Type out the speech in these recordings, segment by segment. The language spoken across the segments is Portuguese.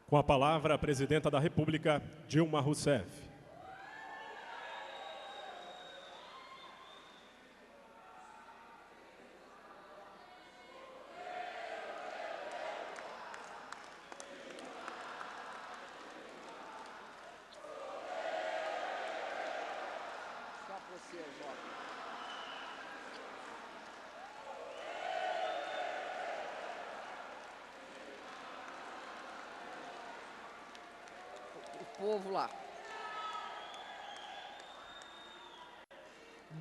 Com a palavra, a Presidenta da República, Dilma Rousseff. Povo lá.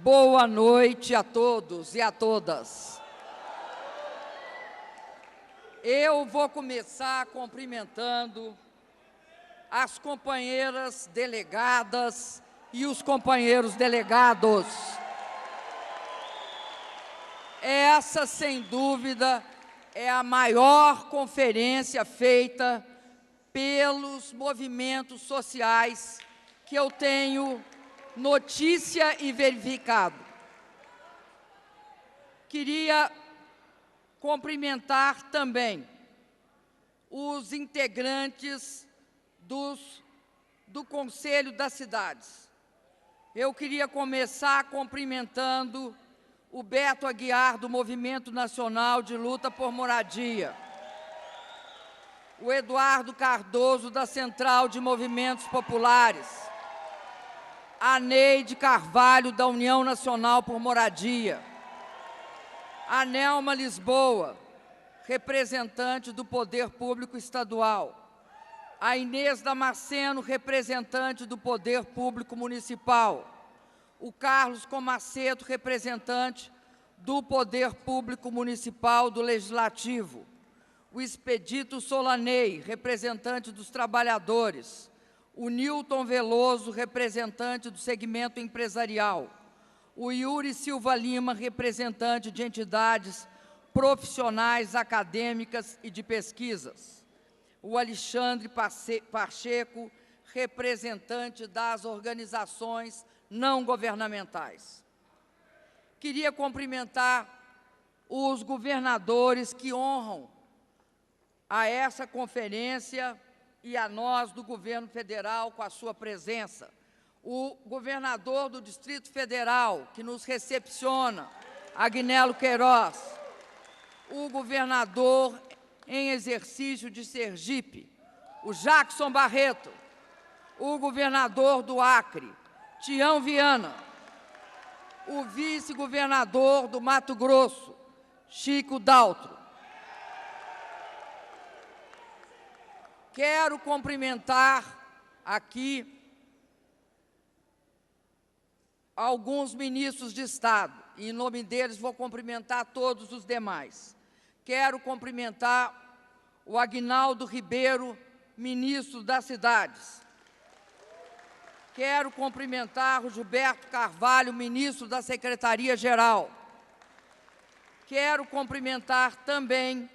Boa noite a todos e a todas. Eu vou começar cumprimentando as companheiras delegadas e os companheiros delegados. Essa, sem dúvida, é a maior conferência feita pelos movimentos sociais que eu tenho notícia e verificado. Queria cumprimentar também os integrantes do Conselho das Cidades. Eu queria começar cumprimentando o Beto Aguiar, do Movimento Nacional de Luta por Moradia, o Eduardo Cardoso, da Central de Movimentos Populares, a Neide Carvalho, da União Nacional por Moradia, a Nelma Lisboa, representante do Poder Público Estadual, a Inês Damasceno, representante do Poder Público Municipal, o Carlos Comaceto, representante do Poder Público Municipal do Legislativo, o Expedito Solanei, representante dos trabalhadores, o Nilton Veloso, representante do segmento empresarial, o Yuri Silva Lima, representante de entidades profissionais, acadêmicas e de pesquisas, o Alexandre Pacheco, representante das organizações não governamentais. Queria cumprimentar os governadores que honram a essa conferência e a nós do governo federal com a sua presença. O governador do Distrito Federal, que nos recepciona, Agnello Queiroz, o governador em exercício de Sergipe, o Jackson Barreto, o governador do Acre, Tião Viana, o vice-governador do Mato Grosso, Chico Daltro. Quero cumprimentar aqui alguns ministros de Estado, e em nome deles vou cumprimentar todos os demais. Quero cumprimentar o Aguinaldo Ribeiro, ministro das Cidades. Quero cumprimentar o Gilberto Carvalho, ministro da Secretaria-Geral. Quero cumprimentar também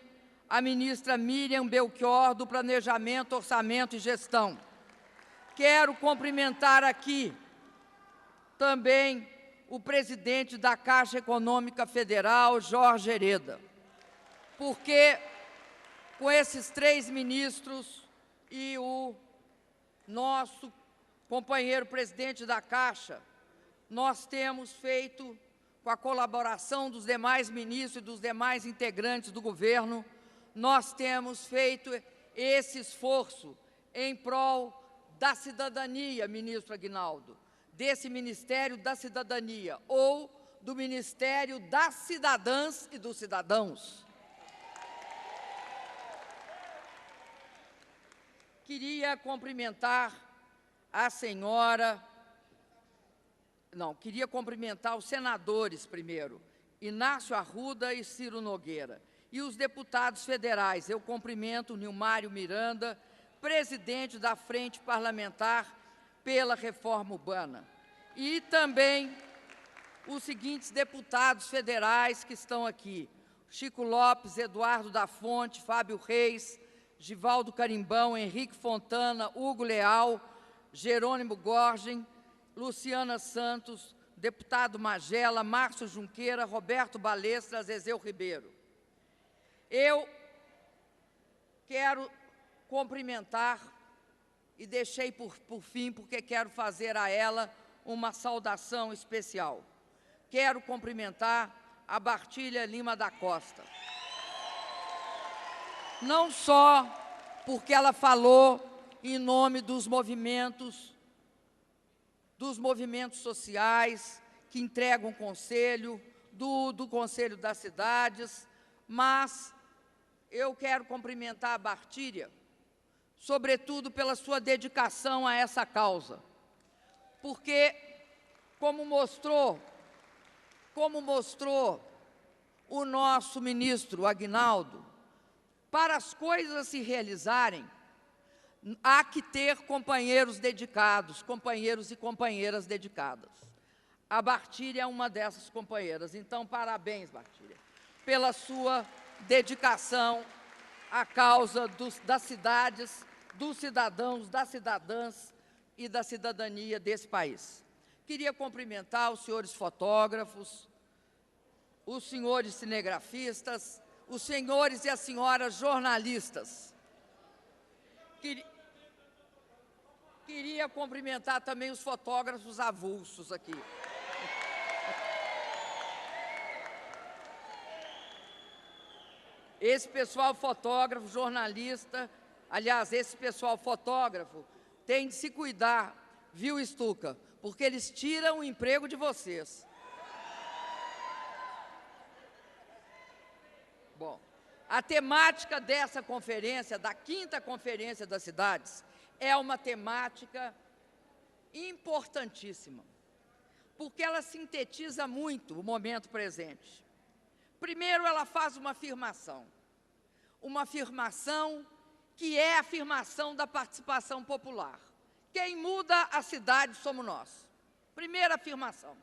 a ministra Miriam Belchior, do Planejamento, Orçamento e Gestão. Quero cumprimentar aqui também o presidente da Caixa Econômica Federal, Jorge Hereda, porque com esses três ministros e o nosso companheiro presidente da Caixa, nós temos feito, com a colaboração dos demais ministros e dos demais integrantes do governo, nós temos feito esse esforço em prol da cidadania, ministro Aguinaldo, desse Ministério da Cidadania, ou do Ministério das Cidadãs e dos Cidadãos. Queria cumprimentar a senhora... Não, queria cumprimentar os senadores primeiro, Inácio Arruda e Ciro Nogueira. E os deputados federais, eu cumprimento o Nilmário Miranda, presidente da Frente Parlamentar pela Reforma Urbana. E também os seguintes deputados federais que estão aqui: Chico Lopes, Eduardo da Fonte, Fábio Reis, Givaldo Carimbão, Henrique Fontana, Hugo Leal, Jerônimo Gorgen, Luciana Santos, deputado Magela, Márcio Junqueira, Roberto Balestra, Zezéu Ribeiro. Eu quero cumprimentar, e deixei por fim, porque quero fazer a ela uma saudação especial. Quero cumprimentar a Bartília Lima da Costa. Não só porque ela falou em nome dos movimentos sociais que entregam conselho, do Conselho das Cidades, mas eu quero cumprimentar a Bartília, sobretudo pela sua dedicação a essa causa, porque, como mostrou o nosso ministro Aguinaldo, para as coisas se realizarem, há que ter companheiros dedicados, companheiros e companheiras dedicadas. A Bartília é uma dessas companheiras. Então, parabéns, Bartília, pela sua dedicação à causa das cidades, dos cidadãos, das cidadãs e da cidadania desse país. Queria cumprimentar os senhores fotógrafos, os senhores cinegrafistas, os senhores e as senhoras jornalistas. Queria cumprimentar também os fotógrafos avulsos aqui. Esse pessoal fotógrafo, jornalista, aliás, esse pessoal fotógrafo tem de se cuidar, viu, Stuka? Porque eles tiram o emprego de vocês. Bom, a temática dessa conferência, da 5ª Conferência das Cidades, é uma temática importantíssima, porque ela sintetiza muito o momento presente. Primeiro, ela faz uma afirmação que é a afirmação da participação popular. Quem muda a cidade somos nós. Primeira afirmação.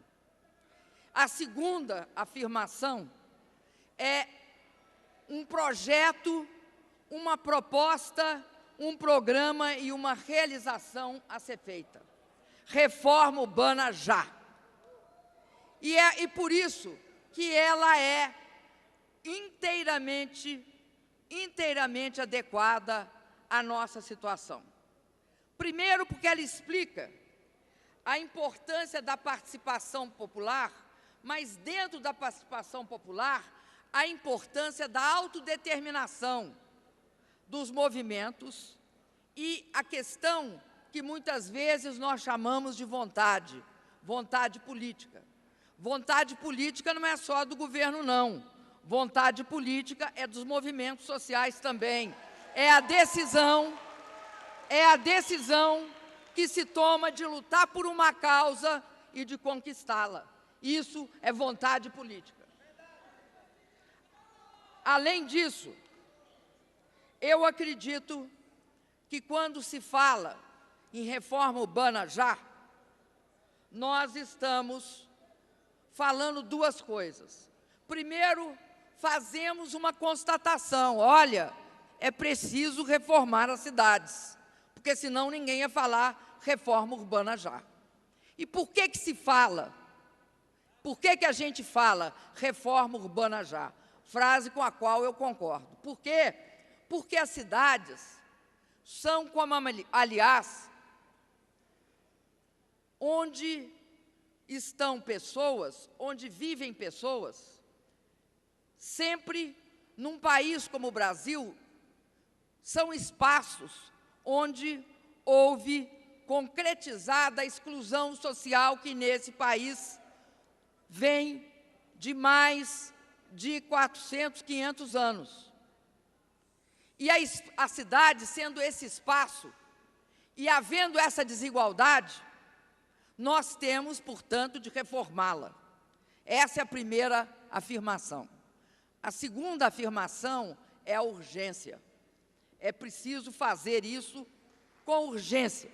A segunda afirmação é um projeto, uma proposta, um programa e uma realização a ser feita. Reforma urbana já. E por isso que ela é inteiramente adequada à nossa situação. Primeiro, porque ela explica a importância da participação popular, mas dentro da participação popular, a importância da autodeterminação dos movimentos e a questão que muitas vezes nós chamamos de vontade política. Vontade política não é só do governo, não. Vontade política é dos movimentos sociais também. É a decisão que se toma de lutar por uma causa e de conquistá-la. Isso é vontade política. Além disso, eu acredito que quando se fala em reforma urbana já, nós estamos falando duas coisas. Primeiro, fazemos uma constatação, olha, é preciso reformar as cidades, porque senão ninguém ia falar reforma urbana já. E por que se fala? Por que a gente fala reforma urbana já? Frase com a qual eu concordo. Por quê? Porque as cidades são como, aliás, onde estão pessoas, onde vivem pessoas, sempre num país como o Brasil, são espaços onde houve concretizada a exclusão social que nesse país vem de mais de 400, 500 anos. E a cidade, sendo esse espaço, e havendo essa desigualdade, nós temos, portanto, de reformá-la. Essa é a primeira afirmação. A segunda afirmação é a urgência. É preciso fazer isso com urgência.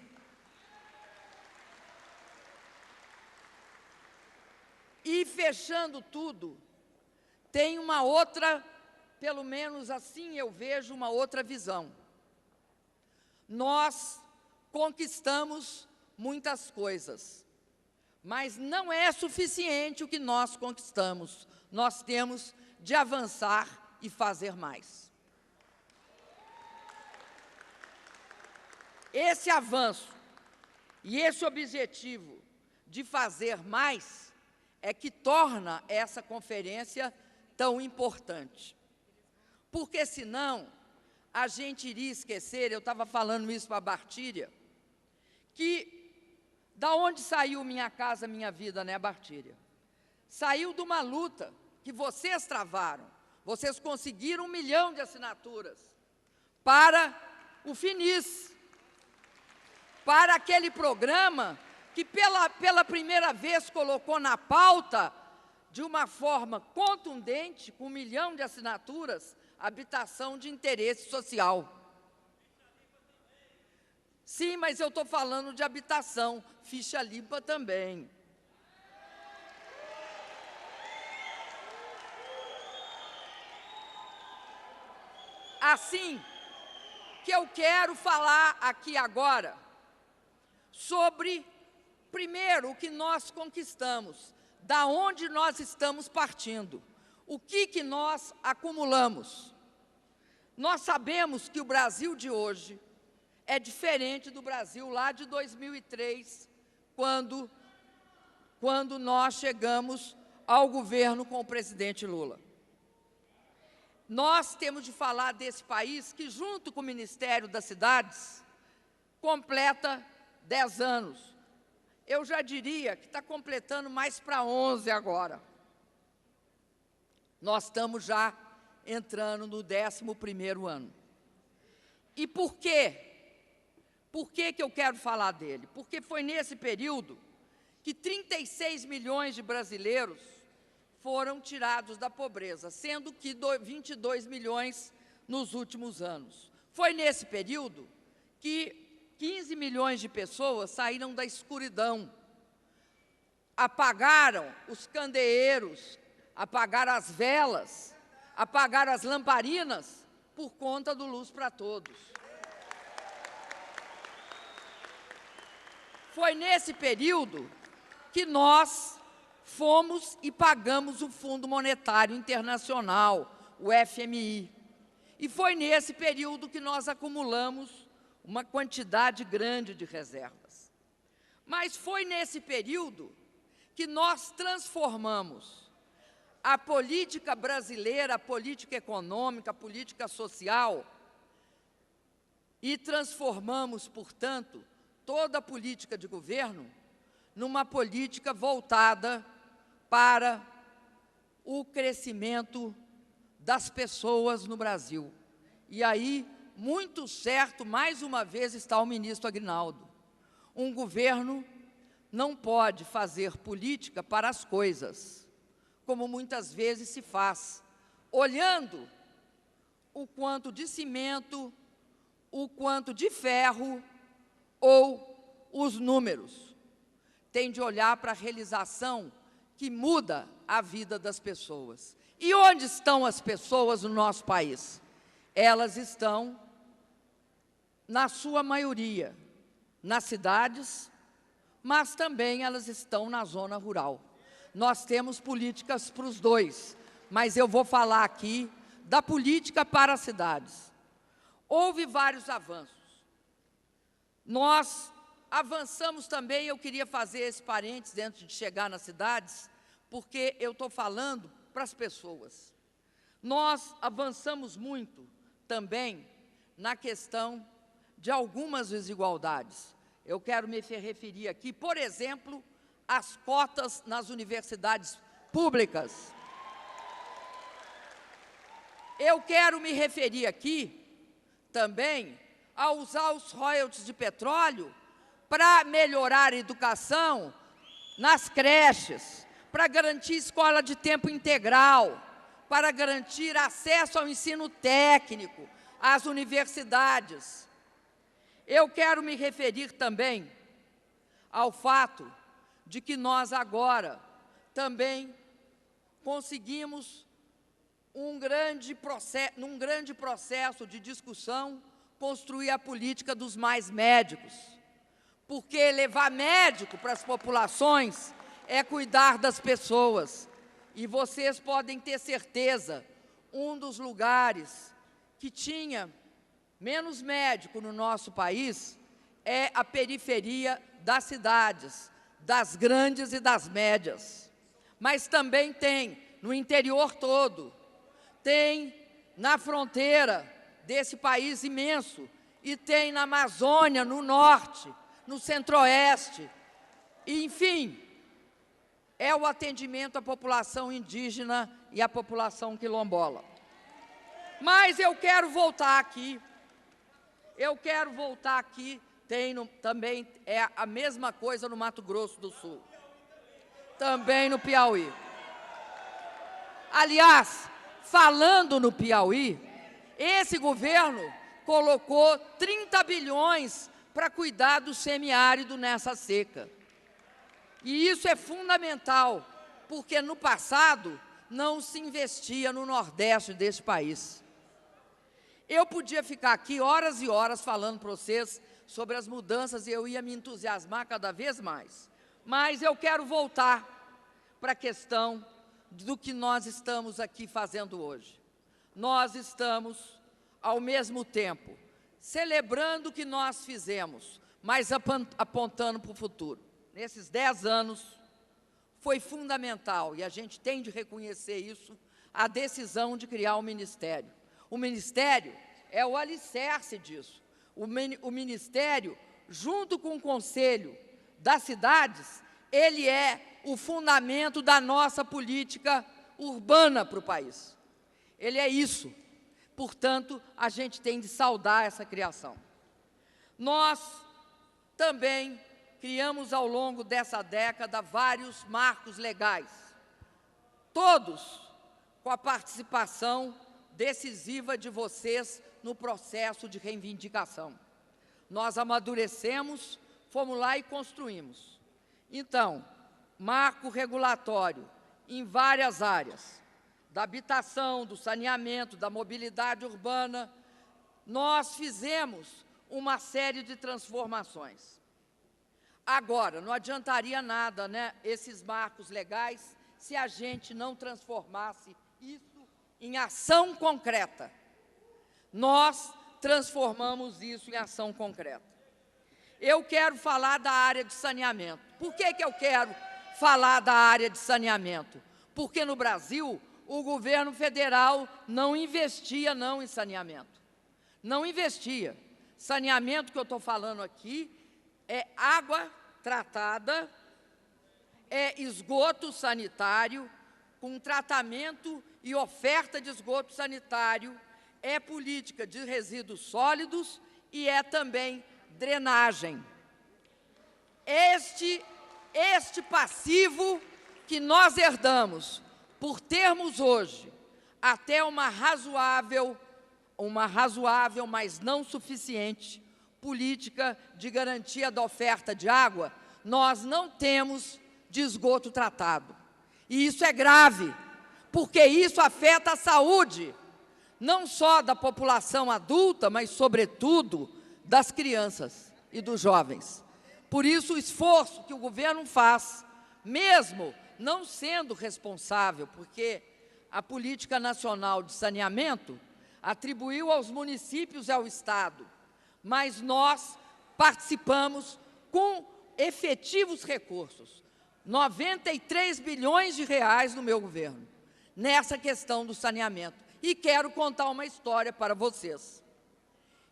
E, fechando tudo, tem uma outra, pelo menos assim eu vejo, uma outra visão. Nós conquistamos muitas coisas, mas não é suficiente o que nós conquistamos. Nós temos de avançar e fazer mais. Esse avanço e esse objetivo de fazer mais é que torna essa conferência tão importante. Porque, senão, a gente iria esquecer, eu estava falando isso para a Bartíria, que da onde saiu Minha Casa Minha Vida, né, Bartíria? Saiu de uma luta que vocês travaram. Vocês conseguiram 1 milhão de assinaturas para o FINIS, para aquele programa que pela primeira vez colocou na pauta, de uma forma contundente, com 1 milhão de assinaturas, habitação de interesse social. Sim, mas eu estou falando de habitação, ficha limpa também. Assim que eu quero falar aqui agora sobre, primeiro, o que nós conquistamos, da onde nós estamos partindo, o que nós acumulamos. Nós sabemos que o Brasil de hoje é diferente do Brasil lá de 2003, quando nós chegamos ao governo com o presidente Lula. Nós temos de falar desse país que, junto com o Ministério das Cidades, completa 10 anos. Eu já diria que está completando mais para 11 agora. Nós estamos já entrando no 11º ano. E por quê? Por que eu quero falar dele? Porque foi nesse período que 36 milhões de brasileiros foram tirados da pobreza, sendo que 22 milhões nos últimos anos. Foi nesse período que 15 milhões de pessoas saíram da escuridão, apagaram os candeeiros, apagaram as velas, apagaram as lamparinas por conta do Luz para Todos. Foi nesse período que nós fomos e pagamos o Fundo Monetário Internacional, o FMI. E foi nesse período que nós acumulamos uma quantidade grande de reservas. Mas foi nesse período que nós transformamos a política brasileira, a política econômica, a política social, e transformamos, portanto, toda a política de governo numa política voltada para o crescimento das pessoas no Brasil. E aí, muito certo, mais uma vez está o ministro Aguinaldo. Um governo não pode fazer política para as coisas, como muitas vezes se faz, olhando o quanto de cimento, o quanto de ferro ou os números. Tem de olhar para a realização que muda a vida das pessoas. E onde estão as pessoas no nosso país? Elas estão, na sua maioria, nas cidades, mas também elas estão na zona rural. Nós temos políticas para os dois, mas eu vou falar aqui da política para as cidades. Houve vários avanços. Nós avançamos também, eu queria fazer esse parênteses antes de chegar nas cidades, porque eu estou falando para as pessoas. Nós avançamos muito também na questão de algumas desigualdades. Eu quero me referir aqui, por exemplo, às cotas nas universidades públicas. Eu quero me referir aqui também a usar os royalties de petróleo para melhorar a educação nas creches, para garantir escola de tempo integral, para garantir acesso ao ensino técnico, às universidades. Eu quero me referir também ao fato de que nós agora também conseguimos, num grande processo de discussão, construir a política dos mais médicos. Porque levar médico para as populações é cuidar das pessoas. E vocês podem ter certeza, um dos lugares que tinha menos médico no nosso país é a periferia das cidades, das grandes e das médias. Mas também tem no interior todo, tem na fronteira desse país imenso, e tem na Amazônia, no norte, no centro-oeste, enfim, é o atendimento à população indígena e à população quilombola. Mas eu quero voltar aqui, também é a mesma coisa no Mato Grosso do Sul, também no Piauí. Aliás, falando no Piauí, esse governo colocou 30 bilhões para cuidar do semiárido nessa seca. E isso é fundamental, porque no passado não se investia no Nordeste desse país. Eu podia ficar aqui horas e horas falando para vocês sobre as mudanças e eu ia me entusiasmar cada vez mais. Mas eu quero voltar para a questão do que nós estamos aqui fazendo hoje. Nós estamos, ao mesmo tempo, celebrando o que nós fizemos, mas apontando para o futuro. Nesses 10 anos, foi fundamental, e a gente tem de reconhecer isso, a decisão de criar o Ministério. O Ministério é o alicerce disso. O Ministério, junto com o Conselho das Cidades, ele é o fundamento da nossa política urbana para o país. Ele é isso. Portanto, a gente tem de saudar essa criação. Nós também criamos ao longo dessa década vários marcos legais, todos com a participação decisiva de vocês no processo de reivindicação. Nós amadurecemos, fomos lá e construímos. Então, marco regulatório em várias áreas, da habitação, do saneamento, da mobilidade urbana, nós fizemos uma série de transformações. Agora, não adiantaria nada, né, esses marcos legais, se a gente não transformasse isso em ação concreta. Nós transformamos isso em ação concreta. Eu quero falar da área de saneamento. Por que eu quero falar da área de saneamento? Porque no Brasil, o governo federal não investia em saneamento. Não investia. Saneamento que eu estou falando aqui é água tratada, é esgoto sanitário, com tratamento e oferta de esgoto sanitário, é política de resíduos sólidos e é também drenagem. Este passivo que nós herdamos, por termos hoje até uma razoável, mas não suficiente, política de garantia da oferta de água, nós não temos de esgoto tratado. E isso é grave, porque isso afeta a saúde, não só da população adulta, mas, sobretudo, das crianças e dos jovens. Por isso, o esforço que o governo faz, mesmo não sendo responsável, porque a Política Nacional de Saneamento atribuiu aos municípios e ao Estado, mas nós participamos com efetivos recursos, 93 bilhões de reais no meu governo, nessa questão do saneamento. E quero contar uma história para vocês.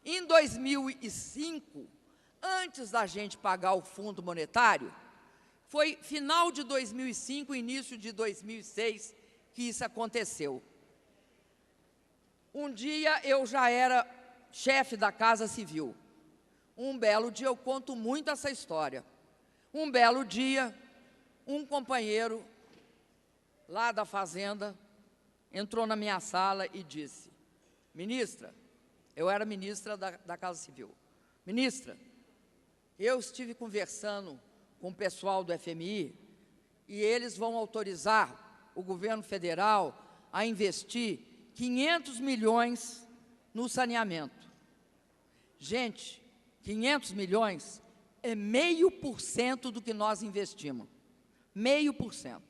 Em 2005, antes da gente pagar o Fundo Monetário, foi final de 2005, início de 2006, que isso aconteceu. Um dia eu já era chefe da Casa Civil. Um belo dia, eu conto muito essa história. Um belo dia, um companheiro lá da fazenda entrou na minha sala e disse: ministra, eu era ministra da Casa Civil, ministra, eu estive conversando com o pessoal do FMI e eles vão autorizar o governo federal a investir 500 milhões no saneamento. Gente, 500 milhões é 0,5% do que nós investimos. 0,5%.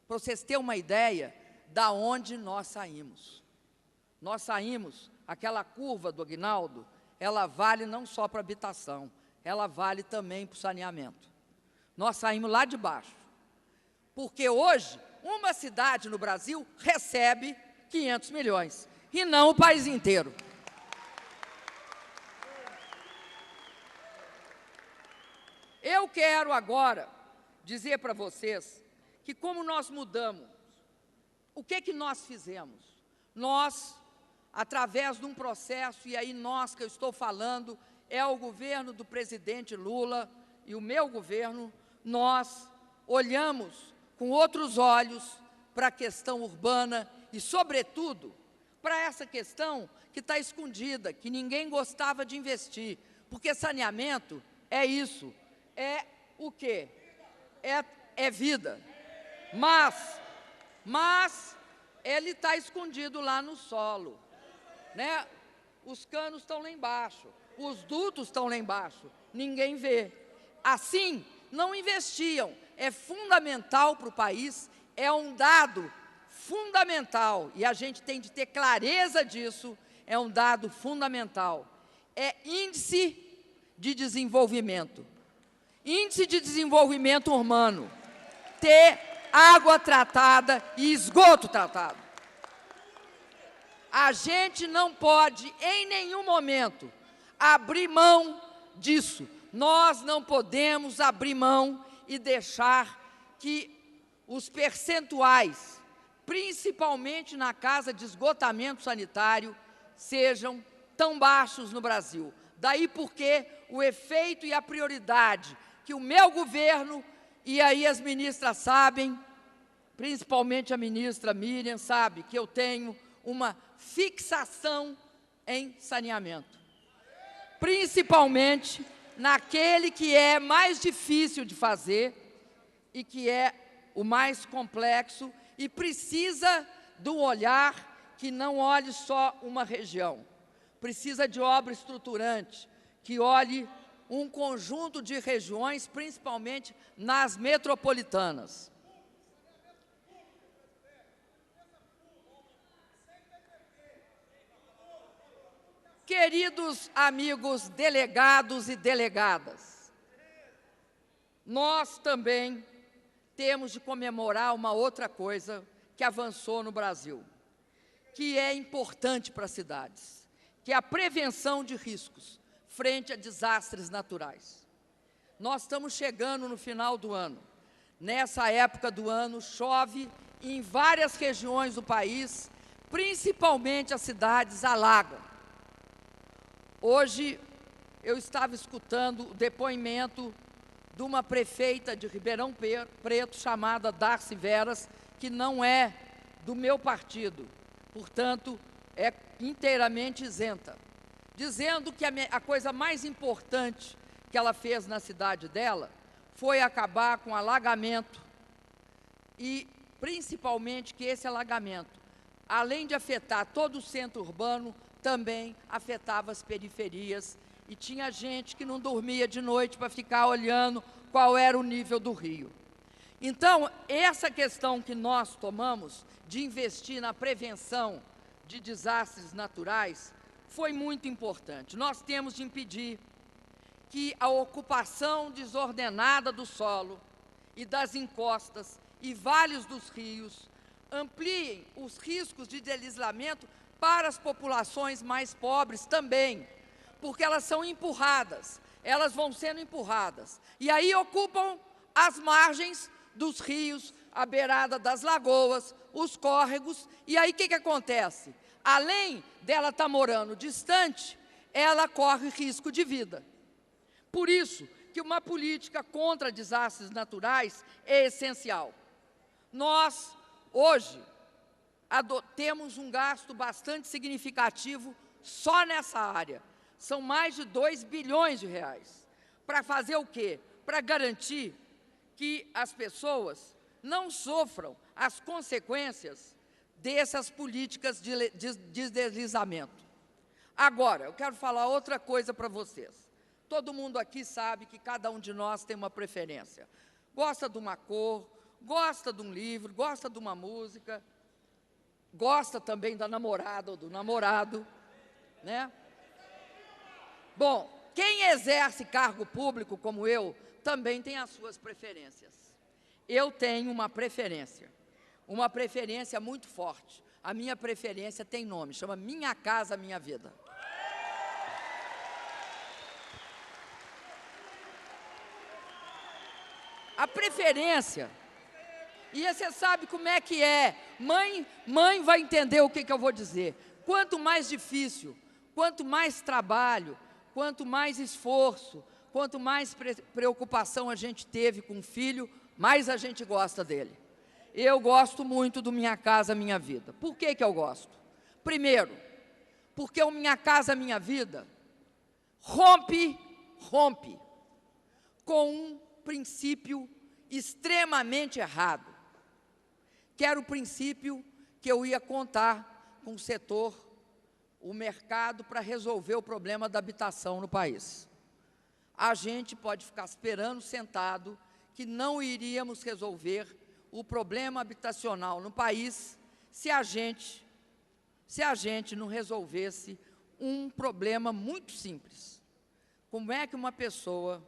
Para vocês terem uma ideia da onde nós saímos. Nós saímos, aquela curva do Aguinaldo, ela vale não só para habitação, ela vale também para o saneamento. Nós saímos lá de baixo, porque hoje uma cidade no Brasil recebe 500 milhões, e não o país inteiro. Eu quero agora dizer para vocês que como nós mudamos, o que nós fizemos? Nós, através de um processo, e aí nós que eu estou falando, é o governo do presidente Lula e o meu governo, nós olhamos com outros olhos para a questão urbana e, sobretudo, para essa questão que está escondida, que ninguém gostava de investir, porque saneamento é isso, é o quê? É vida. Mas ele está escondido lá no solo, né? Os canos estão lá embaixo, os dutos estão lá embaixo, ninguém vê. Assim, não investiam. É fundamental para o país, é um dado fundamental, e a gente tem de ter clareza disso, é um dado fundamental. É índice de desenvolvimento. Índice de desenvolvimento urbano. Ter água tratada e esgoto tratado. A gente não pode, em nenhum momento, abrir mão disso. Nós não podemos abrir mão e deixar que os percentuais, principalmente na casa de esgotamento sanitário, sejam tão baixos no Brasil. Daí porque o efeito e a prioridade que o meu governo, e aí as ministras sabem, principalmente a ministra Miriam sabe, que eu tenho uma fixação em saneamento. Principalmente naquele que é mais difícil de fazer e que é o mais complexo e precisa de um olhar que não olhe só uma região. Precisa de obra estruturante, que olhe um conjunto de regiões, principalmente nas metropolitanas. Queridos amigos delegados e delegadas, nós também temos de comemorar uma outra coisa que avançou no Brasil, que é importante para as cidades, que é a prevenção de riscos frente a desastres naturais. Nós estamos chegando no final do ano. Nessa época do ano, chove em várias regiões do país, principalmente as cidades alagam. Hoje, eu estava escutando o depoimento de uma prefeita de Ribeirão Preto, chamada Darcy Veras, que não é do meu partido, portanto, é inteiramente isenta, dizendo que a coisa mais importante que ela fez na cidade dela foi acabar com o alagamento e, principalmente, que esse alagamento, além de afetar todo o centro urbano, também afetava as periferias e tinha gente que não dormia de noite para ficar olhando qual era o nível do rio. Então, essa questão que nós tomamos de investir na prevenção de desastres naturais foi muito importante. Nós temos de impedir que a ocupação desordenada do solo e das encostas e vales dos rios ampliem os riscos de deslizamento para as populações mais pobres também, porque elas são empurradas, elas vão sendo empurradas. E aí ocupam as margens dos rios, a beirada das lagoas, os córregos, e aí o que acontece? Além dela estar morando distante, ela corre risco de vida. Por isso que uma política contra desastres naturais é essencial. Nós, hoje, temos um gasto bastante significativo só nessa área. São mais de 2 bilhões de reais. Para fazer o quê? Para garantir que as pessoas não sofram as consequências dessas políticas de deslizamento. Agora, eu quero falar outra coisa para vocês. Todo mundo aqui sabe que cada um de nós tem uma preferência. Gosta de uma cor, gosta de um livro, gosta de uma música, gosta também da namorada ou do namorado, né? Bom, quem exerce cargo público como eu, também tem as suas preferências. Eu tenho uma preferência muito forte. A minha preferência tem nome, chama Minha Casa Minha Vida. A preferência, e você sabe como é que é, mãe vai entender o que eu vou dizer. Quanto mais difícil, quanto mais trabalho, quanto mais esforço, quanto mais preocupação a gente teve com o filho, mais a gente gosta dele. Eu gosto muito do Minha Casa Minha Vida. Por que eu gosto? Primeiro, porque o Minha Casa Minha Vida rompe com um princípio extremamente errado, que era o princípio que eu ia contar com o setor, o mercado, para resolver o problema da habitação no país. A gente pode ficar esperando sentado que não iríamos resolver o problema habitacional no país se a gente não resolvesse um problema muito simples. Como é que uma pessoa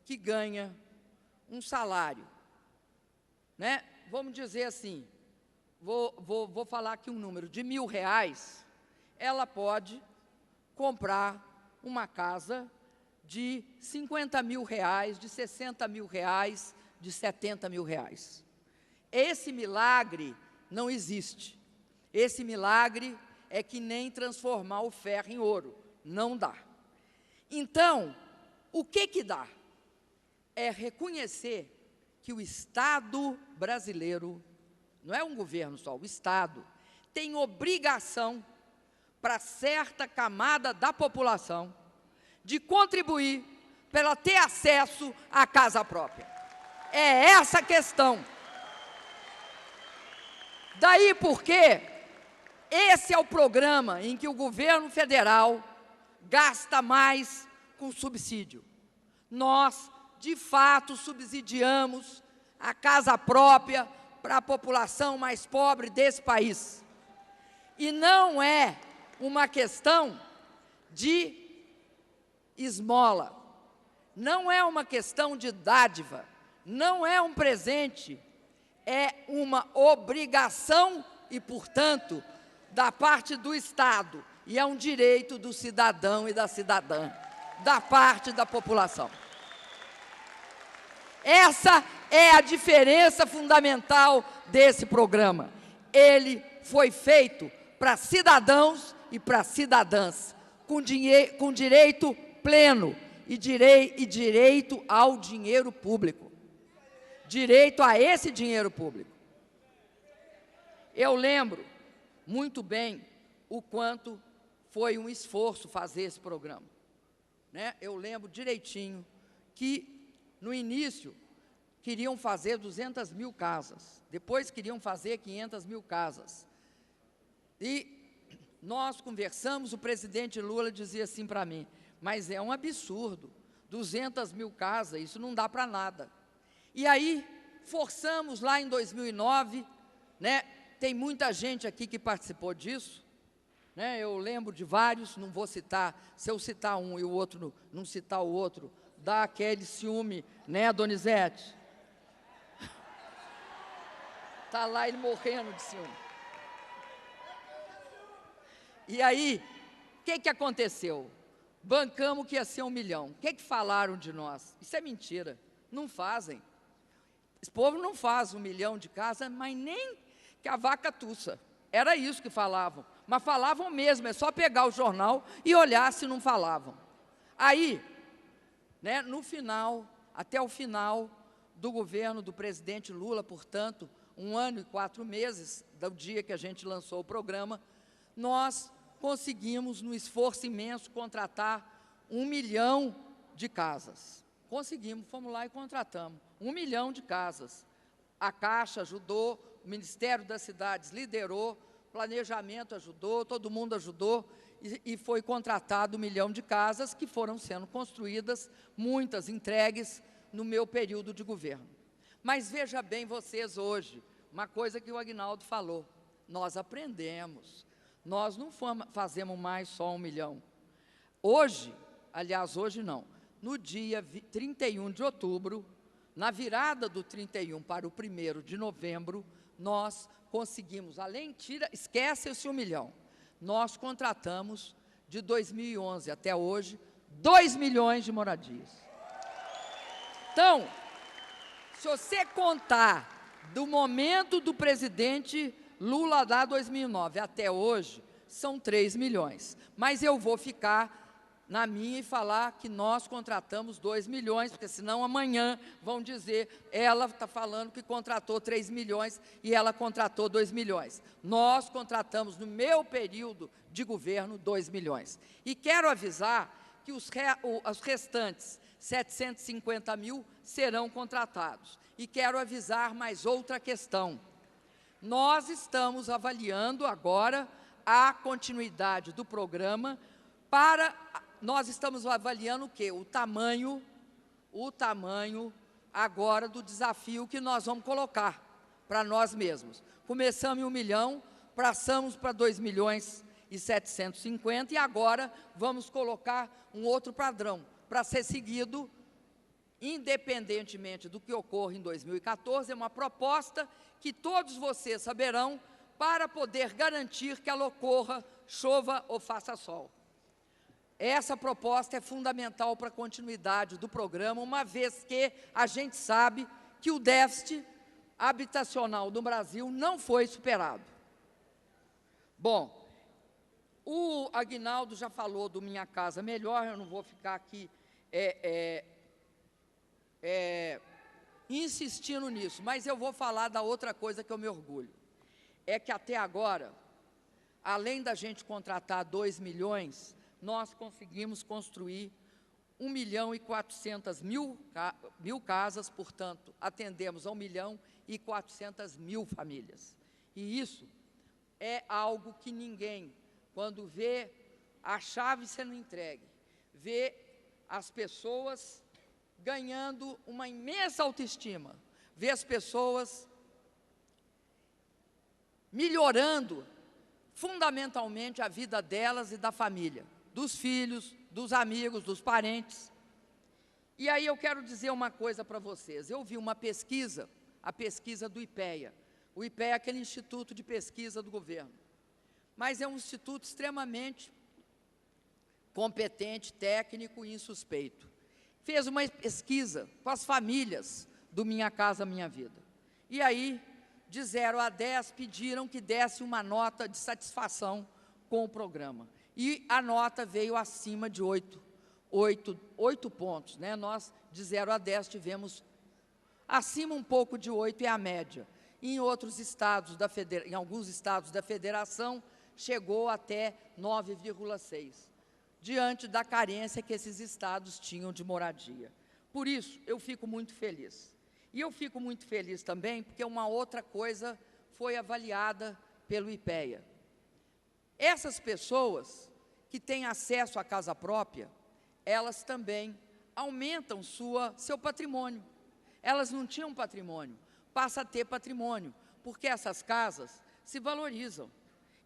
que ganha um salário, né? Vamos dizer assim, vou falar aqui um número, de R$1.000, ela pode comprar uma casa de R$50 mil, de R$60 mil, de R$70 mil. Esse milagre não existe. Esse milagre é que nem transformar o ferro em ouro, não dá. Então, o que dá? É reconhecer que o Estado brasileiro, não é um governo só, o Estado, tem obrigação para certa camada da população de contribuir para ela ter acesso à casa própria. É essa a questão. Daí porque esse é o programa em que o governo federal gasta mais com subsídio. Nós, de fato, subsidiamos a casa própria para a população mais pobre desse país. E não é uma questão de esmola, não é uma questão de dádiva, não é um presente, é uma obrigação e, portanto, da parte do Estado, e é um direito do cidadão e da cidadã, da parte da população. Essa é a diferença fundamental desse programa. Ele foi feito para cidadãos e para cidadãs, com direito pleno e direito ao dinheiro público. Direito a esse dinheiro público. Eu lembro muito bem o quanto foi um esforço fazer esse programa, né? Eu lembro direitinho que, no início, queriam fazer 200 mil casas, depois queriam fazer 500 mil casas. E nós conversamos, o presidente Lula dizia assim para mim, mas é um absurdo, 200 mil casas, isso não dá para nada. E aí, forçamos lá em 2009, né? Tem muita gente aqui que participou disso, né? Eu lembro de vários, não vou citar, se eu citar um e o outro não citar o outro, dá aquele ciúme, né, Donizete? Está lá ele morrendo de ciúme. E aí, o que aconteceu? Bancamos que ia ser 1 milhão. O que falaram de nós? Isso é mentira, não fazem. Esse povo não faz 1 milhão de casas, mas nem que a vaca tussa. Era isso que falavam. Mas falavam mesmo, é só pegar o jornal e olhar se não falavam. Aí, né, no final, até o final do governo do presidente Lula, portanto, 1 ano e 4 meses, do dia que a gente lançou o programa, nós conseguimos, no esforço imenso, contratar 1 milhão de casas. Conseguimos, fomos lá e contratamos 1 milhão de casas. A Caixa ajudou, o Ministério das Cidades liderou, planejamento ajudou, todo mundo ajudou, e foi contratado 1 milhão de casas que foram sendo construídas, muitas entregues no meu período de governo. Mas veja bem vocês hoje, uma coisa que o Aguinaldo falou, nós aprendemos, nós não fazemos mais só 1 milhão. Hoje, aliás, hoje não, no dia 31 de outubro, na virada do 31 para o 1º de novembro, nós conseguimos, esquece esse 1 milhão, nós contratamos, de 2011 até hoje, 2 milhões de moradias. Então, se você contar do momento do presidente Lula lá 2009 até hoje, são 3 milhões. Mas eu vou ficar na minha e falar que nós contratamos 2 milhões, porque senão amanhã vão dizer, ela está falando que contratou 3 milhões e ela contratou 2 milhões. Nós contratamos, no meu período de governo, 2 milhões. E quero avisar que os restantes 750 mil serão contratados. E quero avisar mais outra questão. Nós estamos avaliando agora a continuidade do programa nós estamos avaliando o quê? O tamanho agora do desafio que nós vamos colocar para nós mesmos. Começamos em 1 milhão, passamos para 2 milhões e 750 e agora vamos colocar um outro padrão para ser seguido, independentemente do que ocorra em 2014, é uma proposta que todos vocês saberão para poder garantir que ela ocorra, chova ou faça sol. Essa proposta é fundamental para a continuidade do programa, uma vez que a gente sabe que o déficit habitacional do Brasil não foi superado. Bom, o Aguinaldo já falou do Minha Casa Melhor, eu não vou ficar aqui insistindo nisso, mas eu vou falar da outra coisa que eu me orgulho. É que até agora, além da gente contratar 2 milhões, nós conseguimos construir 1 milhão e 400 mil casas, portanto, atendemos a 1 milhão e 400 mil famílias. E isso é algo que ninguém, quando vê a chave sendo entregue, vê as pessoas ganhando uma imensa autoestima, vê as pessoas melhorando fundamentalmente a vida delas e da família, dos filhos, dos amigos, dos parentes. E aí eu quero dizer uma coisa para vocês. Eu vi uma pesquisa, a pesquisa do IPEA. O IPEA é aquele instituto de pesquisa do governo. Mas é um instituto extremamente competente, técnico e insuspeito. Fez uma pesquisa com as famílias do Minha Casa Minha Vida. E aí, de 0 a 10, pediram que desse uma nota de satisfação com o programa. E a nota veio acima de 8 pontos, né? Nós, de 0 a 10, tivemos acima um pouco de 8, é a média. Em outros estados, em alguns estados da federação, chegou até 9,6, diante da carência que esses estados tinham de moradia. Por isso, eu fico muito feliz. E eu fico muito feliz também porque uma outra coisa foi avaliada pelo IPEA. Essas pessoas que têm acesso à casa própria, elas também aumentam seu patrimônio. Elas não tinham patrimônio, passa a ter patrimônio, porque essas casas se valorizam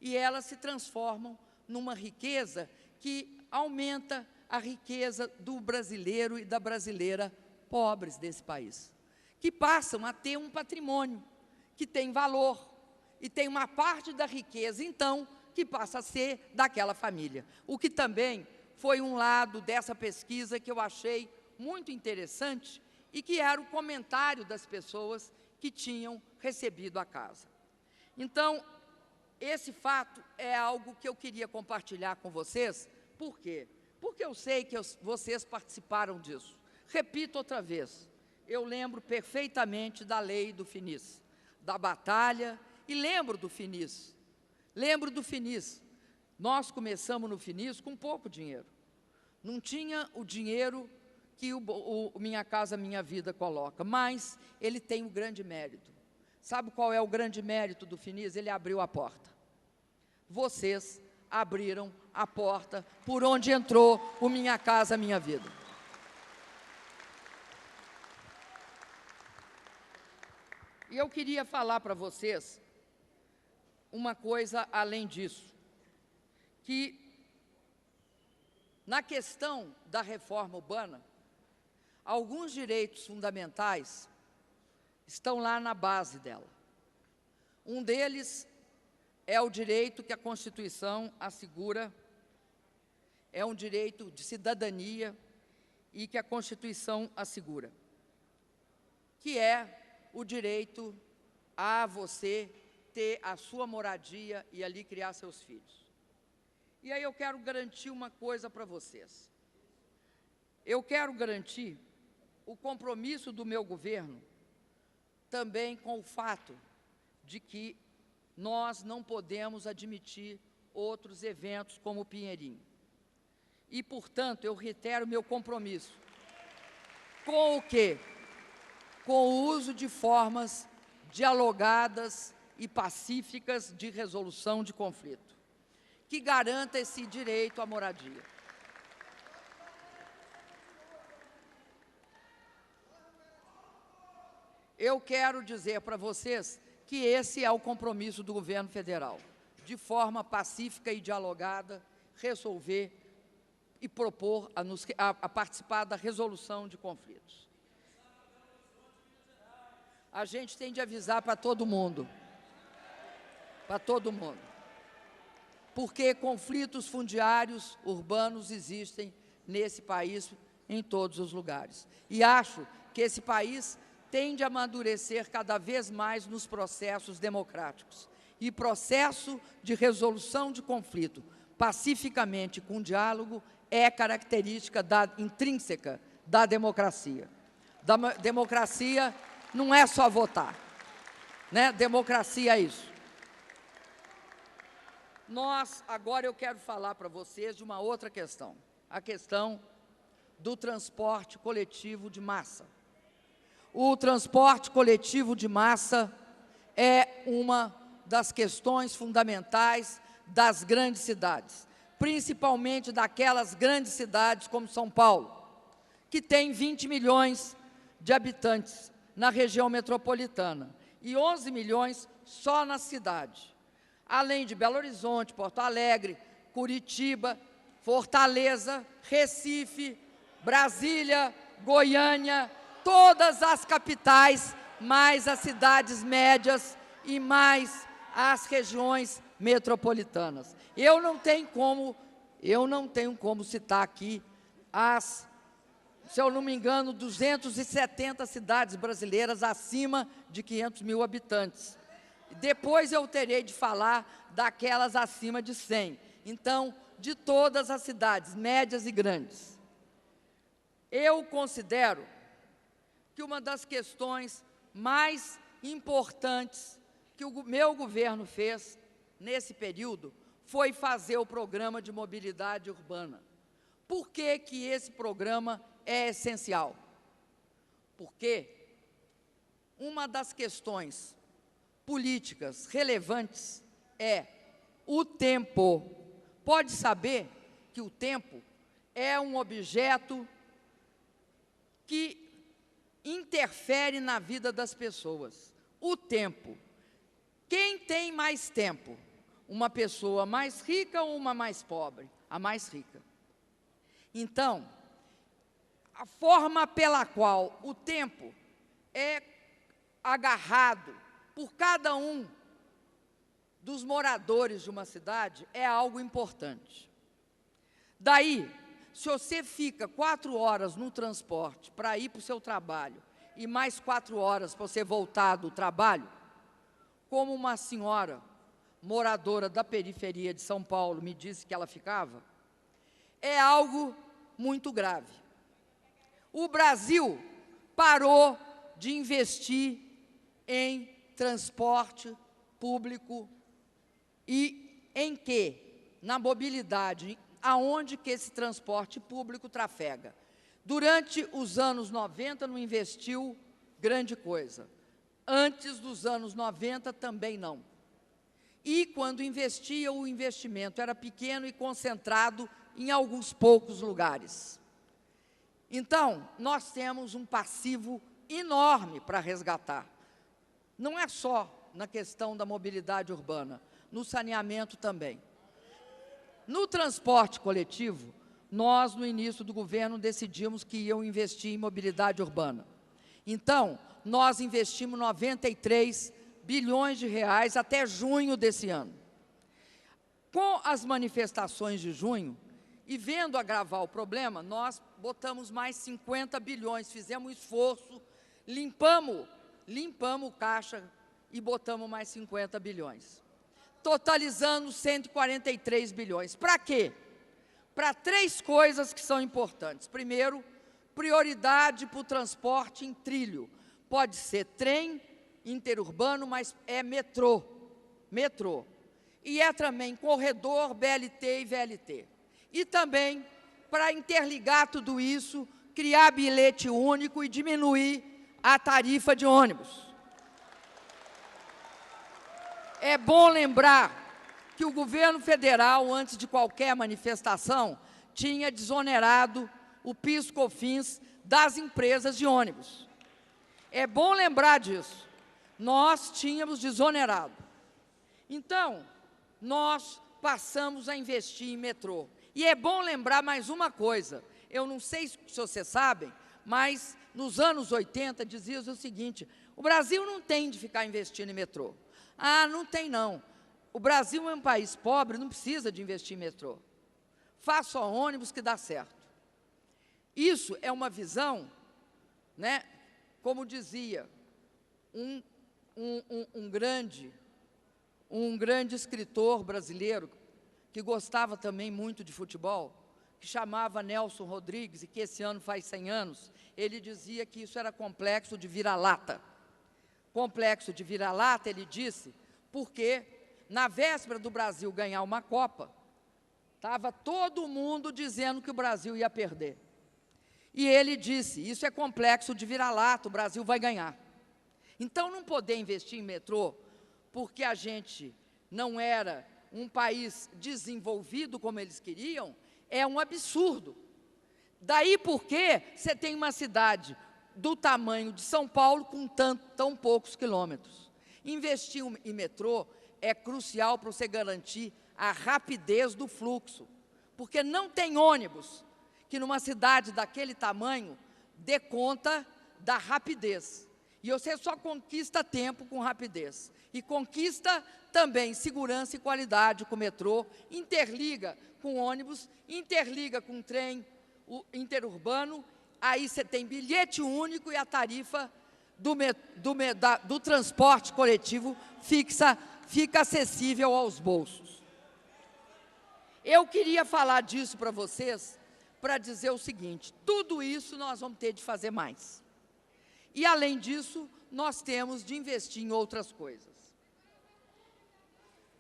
e elas se transformam numa riqueza que aumenta a riqueza do brasileiro e da brasileira pobres desse país, que passam a ter um patrimônio que tem valor e tem uma parte da riqueza, então, que passa a ser daquela família. O que também foi um lado dessa pesquisa que eu achei muito interessante e que era o comentário das pessoas que tinham recebido a casa. Então, esse fato é algo que eu queria compartilhar com vocês. Por quê? Porque eu sei que vocês participaram disso. Repito outra vez, eu lembro perfeitamente da lei do Finis, da batalha, e lembro do Finis. Nós começamos no Finis com pouco dinheiro. Não tinha o dinheiro que o Minha Casa Minha Vida coloca, mas ele tem um grande mérito. Sabe qual é o grande mérito do Finis? Ele abriu a porta. Vocês abriram a porta por onde entrou o Minha Casa Minha Vida. E eu queria falar para vocês uma coisa além disso, que Na questão da reforma urbana, alguns direitos fundamentais estão lá na base dela. Um deles é o direito que a Constituição assegura, é um direito de cidadania e que a Constituição assegura, que é o direito a você ter a sua moradia e ali criar seus filhos. E aí eu quero garantir uma coisa para vocês. Eu quero garantir o compromisso do meu governo também com o fato de que nós não podemos admitir outros eventos como o Pinheirinho. E, portanto, eu reitero meu compromisso. Com o quê? Com o uso de formas dialogadas e pacíficas de resolução de conflito, que garanta esse direito à moradia. Eu quero dizer para vocês que esse é o compromisso do governo federal, de forma pacífica e dialogada, resolver e propor a participar da resolução de conflitos. A gente tem de avisar para todo mundo, porque conflitos fundiários urbanos existem nesse país, em todos os lugares. E acho que esse país tende a amadurecer cada vez mais nos processos democráticos. E processo de resolução de conflito, pacificamente, com diálogo, é característica intrínseca da democracia. Democracia não é só votar, né? Democracia é isso. Agora eu quero falar para vocês de uma outra questão, a questão do transporte coletivo de massa. O transporte coletivo de massa é uma das questões fundamentais das grandes cidades, principalmente daquelas grandes cidades como São Paulo, que tem 20 milhões de habitantes na região metropolitana e 11 milhões só na cidade, além de Belo Horizonte, Porto Alegre, Curitiba, Fortaleza, Recife, Brasília, Goiânia, todas as capitais, mais as cidades médias e mais as regiões metropolitanas. Eu não tenho como citar aqui se eu não me engano, 270 cidades brasileiras acima de 500 mil habitantes. Depois eu terei de falar daquelas acima de 100. Então, de todas as cidades, médias e grandes. Eu considero que uma das questões mais importantes que o meu governo fez nesse período foi fazer o programa de mobilidade urbana. Por que que esse programa é essencial? Porque uma das questões políticas relevantes é o tempo. Pode saber que o tempo é um objeto que interfere na vida das pessoas. O tempo. Quem tem mais tempo? Uma pessoa mais rica ou uma mais pobre? A mais rica. Então, a forma pela qual o tempo é agarrado por cada um dos moradores de uma cidade é algo importante. Daí, se você fica 4 horas no transporte para ir para o seu trabalho e mais 4 horas para você voltar do trabalho, como uma senhora moradora da periferia de São Paulo me disse que ela ficava, é algo muito grave. O Brasil parou de investir em transporte público e em quê? Na mobilidade, aonde que esse transporte público trafega. Durante os anos 90 não investiu grande coisa. Antes dos anos 90 também não. E quando investia, o investimento era pequeno e concentrado em alguns poucos lugares. Então, nós temos um passivo enorme para resgatar. Não é só na questão da mobilidade urbana, no saneamento também. No transporte coletivo, nós, no início do governo, decidimos que iam investir em mobilidade urbana. Então, nós investimos 93 bilhões de reais até junho desse ano. Com as manifestações de junho, e vendo agravar o problema, nós botamos mais 50 bilhões, fizemos um esforço, limpamos o caixa e botamos mais 50 bilhões, totalizando 143 bilhões. Para quê? Para 3 coisas que são importantes. Primeiro, prioridade para o transporte em trilho. Pode ser trem interurbano, mas é metrô. E é também corredor, BLT e VLT. E também, para interligar tudo isso, criar bilhete único e diminuir a tarifa de ônibus. É bom lembrar que o governo federal, antes de qualquer manifestação, tinha desonerado o PIS/COFINS das empresas de ônibus. É bom lembrar disso. Nós tínhamos desonerado. Então, nós passamos a investir em metrô. E é bom lembrar mais uma coisa. Eu não sei se vocês sabem, mas nos anos 80 dizia o seguinte: o Brasil não tem de ficar investindo em metrô. Ah, não tem não. O Brasil é um país pobre, não precisa de investir em metrô. Faça só ônibus que dá certo. Isso é uma visão, né, como dizia um grande escritor brasileiro, que gostava também muito de futebol, que chamava Nelson Rodrigues, e que esse ano faz 100 anos, ele dizia que isso era complexo de vira-lata. Complexo de vira-lata, ele disse, porque na véspera do Brasil ganhar uma Copa, estava todo mundo dizendo que o Brasil ia perder. E ele disse, isso é complexo de vira-lata, o Brasil vai ganhar. Então, não poder investir em metrô, porque a gente não era um país desenvolvido como eles queriam, é um absurdo. Daí porque você tem uma cidade do tamanho de São Paulo com tão poucos quilômetros. Investir em metrô é crucial para você garantir a rapidez do fluxo, porque não tem ônibus que numa cidade daquele tamanho dê conta da rapidez. E você só conquista tempo com rapidez. E conquista também segurança e qualidade com o metrô, interliga com ônibus, interliga com trem interurbano, aí você tem bilhete único e a tarifa do transporte coletivo fica acessível aos bolsos. Eu queria falar disso para vocês, para dizer o seguinte: tudo isso nós vamos ter de fazer mais. E, além disso, nós temos de investir em outras coisas.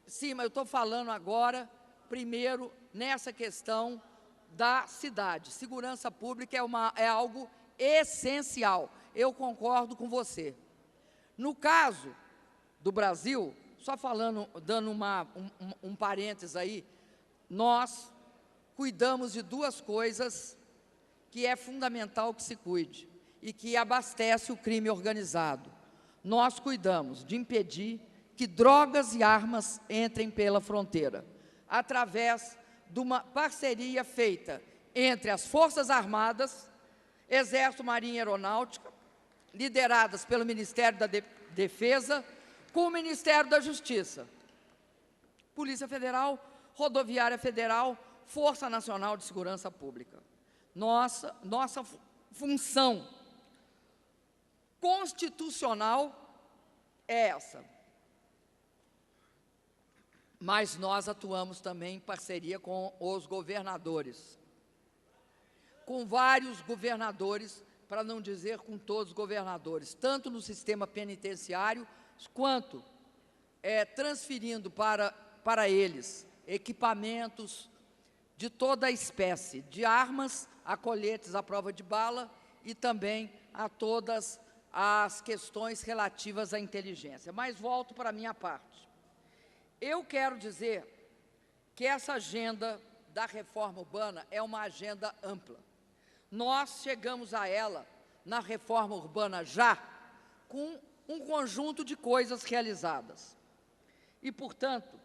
Sim, mas eu estou falando agora, primeiro, nessa questão da cidade. Segurança pública é algo essencial. Eu concordo com você. No caso do Brasil, só falando, dando um parênteses aí, nós cuidamos de 2 coisas que é fundamental que se cuide e que abastece o crime organizado. Nós cuidamos de impedir que drogas e armas entrem pela fronteira, através de uma parceria feita entre as Forças Armadas, Exército, Marinha e Aeronáutica, lideradas pelo Ministério da Defesa, com o Ministério da Justiça, Polícia Federal, Rodoviária Federal, Força Nacional de Segurança Pública. Nossa função constitucional é essa. Mas nós atuamos também em parceria com os governadores, com vários governadores, para não dizer com todos os governadores, tanto no sistema penitenciário, quanto transferindo para eles equipamentos de toda a espécie, de armas a coletes à prova de bala e também a todas as questões relativas à inteligência. Mas volto para a minha parte. Eu quero dizer que essa agenda da reforma urbana é uma agenda ampla. Nós chegamos a ela, na reforma urbana já, com um conjunto de coisas realizadas. E, portanto,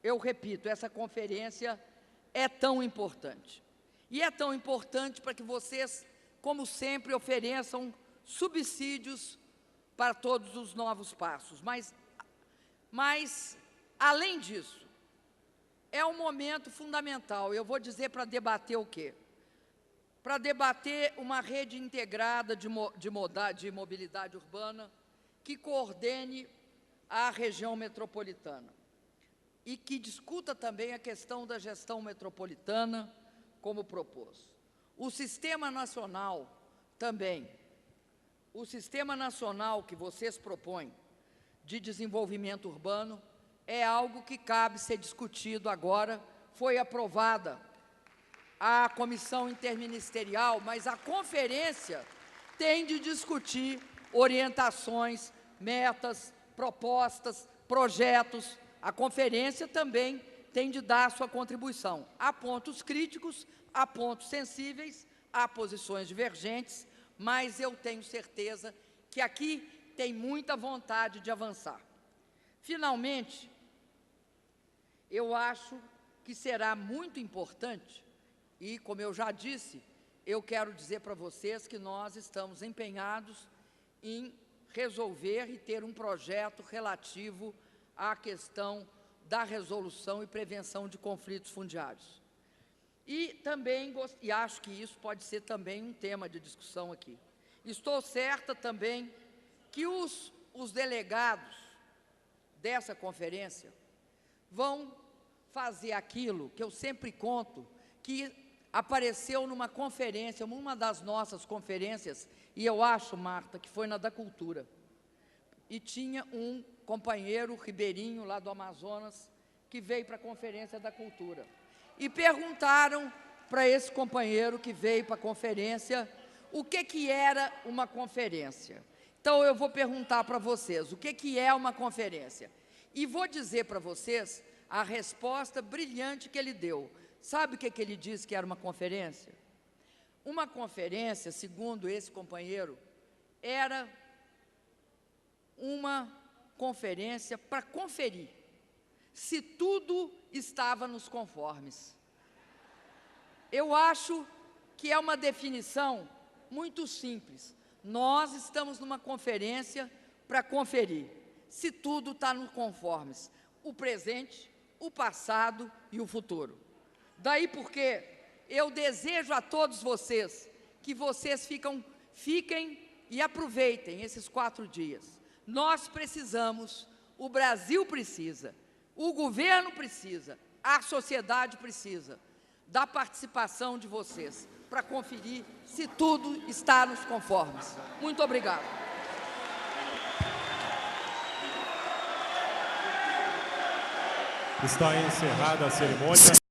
eu repito, essa conferência é tão importante. E é tão importante para que vocês, como sempre, ofereçam subsídios para todos os novos passos. Mas além disso, é um momento fundamental. Eu vou dizer para debater o quê? Para debater uma rede integrada de mobilidade urbana que coordene a região metropolitana e que discuta também a questão da gestão metropolitana, como propôs. O Sistema Nacional também, o Sistema Nacional que vocês propõem de desenvolvimento urbano é algo que cabe ser discutido agora. Foi aprovada a comissão interministerial, mas a conferência tem de discutir orientações, metas, propostas, projetos. A conferência também tem de dar sua contribuição. Há pontos críticos, há pontos sensíveis, há posições divergentes, mas eu tenho certeza que aqui tem muita vontade de avançar. Finalmente, eu acho que será muito importante, e, como eu já disse, eu quero dizer para vocês que nós estamos empenhados em resolver e ter um projeto relativo à questão da resolução e prevenção de conflitos fundiários. E também, acho que isso pode ser também um tema de discussão aqui. Estou certa também que os delegados dessa conferência vão fazer aquilo que eu sempre conto, que apareceu numa conferência, numa das nossas conferências, e eu acho, Marta, que foi na da Cultura. E tinha um companheiro ribeirinho lá do Amazonas que veio para a Conferência da Cultura. E perguntaram para esse companheiro que veio para a conferência o que era uma conferência. Então, eu vou perguntar para vocês o que é uma conferência. E vou dizer para vocês a resposta brilhante que ele deu. Sabe o que ele disse que era uma conferência? Uma conferência, segundo esse companheiro, era uma conferência para conferir se tudo estava nos conformes. Eu acho que é uma definição muito simples. Nós estamos numa conferência para conferir se tudo está nos conformes, o presente, o passado e o futuro. Daí porque eu desejo a todos vocês que vocês fiquem e aproveitem esses 4 dias. Nós precisamos, o Brasil precisa, o governo precisa, a sociedade precisa da participação de vocês para conferir se tudo está nos conformes. Muito obrigado. Está encerrada a cerimônia.